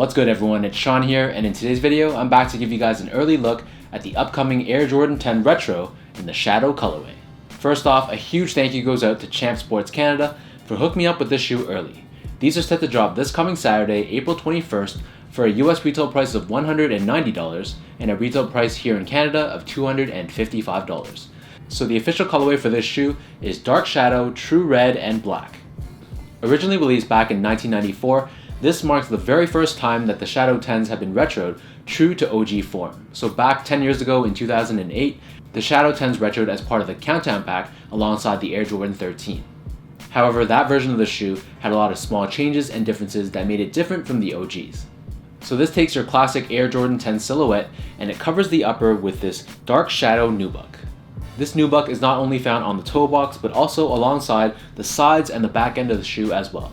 What's good everyone, it's Sean here, and in today's video, I'm back to give you guys an early look at the upcoming Air Jordan 10 Retro in the Shadow colorway. First off, a huge thank you goes out to Champ Sports Canada for hooking me up with this shoe early. These are set to drop this coming Saturday, April 21st, for a US retail price of $190 and a retail price here in Canada of $255. So the official colorway for this shoe is Dark Shadow, True Red, and Black. Originally released back in 1994, this marks the very first time that the Shadow 10s have been retroed true to OG form. So back 10 years ago in 2008, the Shadow 10s retroed as part of the Countdown pack alongside the Air Jordan 13. However, that version of the shoe had a lot of small changes and differences that made it different from the OGs. So this takes your classic Air Jordan 10 silhouette and it covers the upper with this Dark Shadow nubuck. This nubuck is not only found on the toe box but also alongside the sides and the back end of the shoe as well.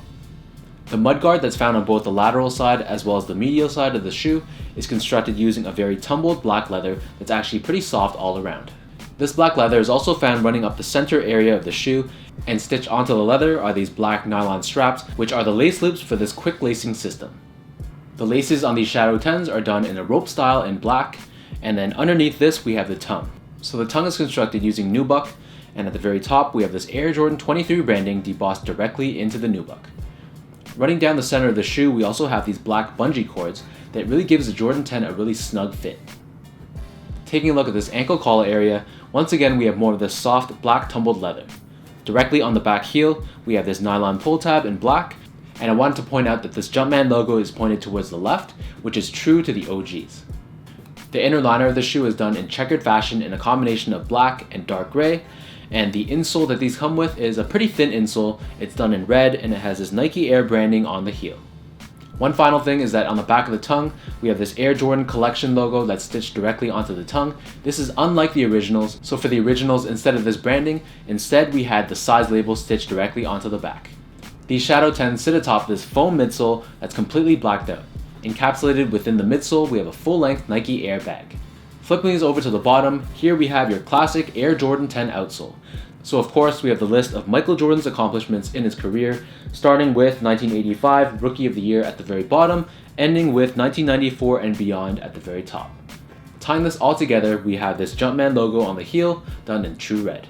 The mudguard that's found on both the lateral side as well as the medial side of the shoe is constructed using a very tumbled black leather that's actually pretty soft all around. This black leather is also found running up the center area of the shoe, and stitched onto the leather are these black nylon straps, which are the lace loops for this quick lacing system. The laces on these Shadow 10s are done in a rope style in black, and then underneath this we have the tongue. So the tongue is constructed using nubuck, and at the very top we have this Air Jordan 23 branding debossed directly into the nubuck. Running down the center of the shoe we also have these black bungee cords that really gives the Jordan 10 a really snug fit. Taking a look at this ankle collar area, once again we have more of this soft black tumbled leather. Directly on the back heel we have this nylon pull tab in black, and I wanted to point out that this Jumpman logo is pointed towards the left, which is true to the OGs. The inner liner of the shoe is done in checkered fashion in a combination of black and dark gray, and the insole that these come with is a pretty thin insole. It's done in red and it has this Nike Air branding on the heel. One final thing is that on the back of the tongue, we have this Air Jordan Collection logo that's stitched directly onto the tongue. This is unlike the originals, so for the originals, instead of this branding, instead we had the size label stitched directly onto the back. These Shadow 10s sit atop this foam midsole that's completely blacked out. Encapsulated within the midsole, we have a full-length Nike Air bag. Flipping these over to the bottom, here we have your classic Air Jordan 10 outsole. So of course we have the list of Michael Jordan's accomplishments in his career, starting with 1985 Rookie of the Year at the very bottom, ending with 1994 and beyond at the very top. Tying this all together, we have this Jumpman logo on the heel, done in true red.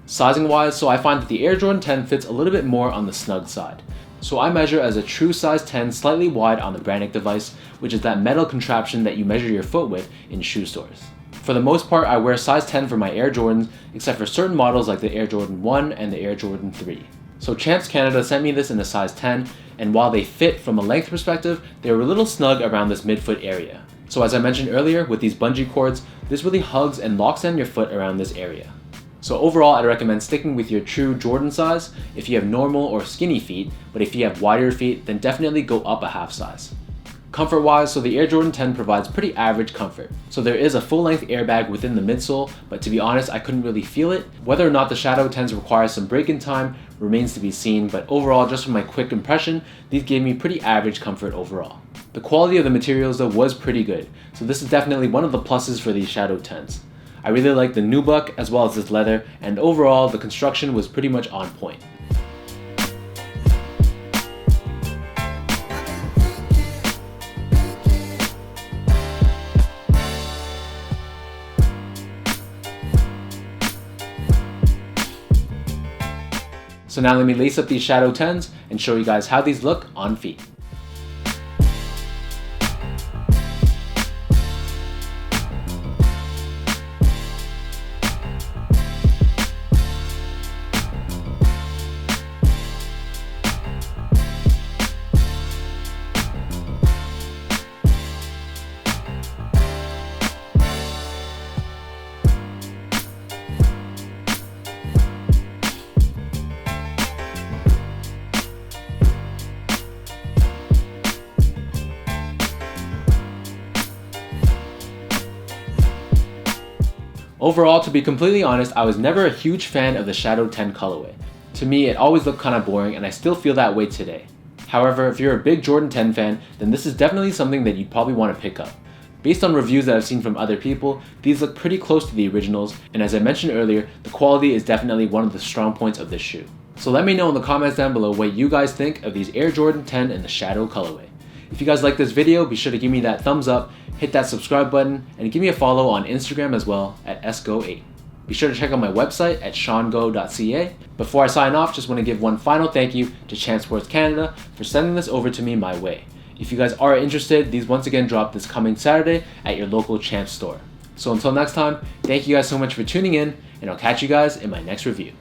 Sizing wise, so I find that the Air Jordan 10 fits a little bit more on the snug side. So I measure as a true size 10 slightly wide on the Brannick device, which is that metal contraption that you measure your foot with in shoe stores. For the most part, I wear size 10 for my Air Jordans, except for certain models like the Air Jordan 1 and the Air Jordan 3. So Champs Canada sent me this in a size 10, and while they fit from a length perspective, they were a little snug around this midfoot area. So as I mentioned earlier, with these bungee cords, this really hugs and locks in your foot around this area. So overall, I'd recommend sticking with your true Jordan size if you have normal or skinny feet, but if you have wider feet, then definitely go up a half size. Comfort wise, so the Air Jordan 10 provides pretty average comfort. So there is a full-length airbag within the midsole, but to be honest, I couldn't really feel it. Whether or not the Shadow 10s require some break-in time remains to be seen, but overall, just from my quick impression, these gave me pretty average comfort overall. The quality of the materials though was pretty good, so this is definitely one of the pluses for these Shadow 10s. I really like the nubuck as well as this leather, and overall the construction was pretty much on point. So now let me lace up these Shadow 10s and show you guys how these look on feet. Overall, to be completely honest, I was never a huge fan of the Shadow 10 colorway. To me, it always looked kind of boring, and I still feel that way today. However, if you're a big Jordan 10 fan, then this is definitely something that you'd probably want to pick up. Based on reviews that I've seen from other people, these look pretty close to the originals, and as I mentioned earlier, the quality is definitely one of the strong points of this shoe. So let me know in the comments down below what you guys think of these Air Jordan 10 in the Shadow colorway. If you guys like this video, be sure to give me that thumbs up, hit that subscribe button, and give me a follow on Instagram as well at sgo8. Be sure to check out my website at seango.ca. Before I sign off, just want to give one final thank you to Champ Sports Canada for sending this over to me my way. If you guys are interested, these once again drop this coming Saturday at your local Champ store. So until next time, thank you guys so much for tuning in, and I'll catch you guys in my next review.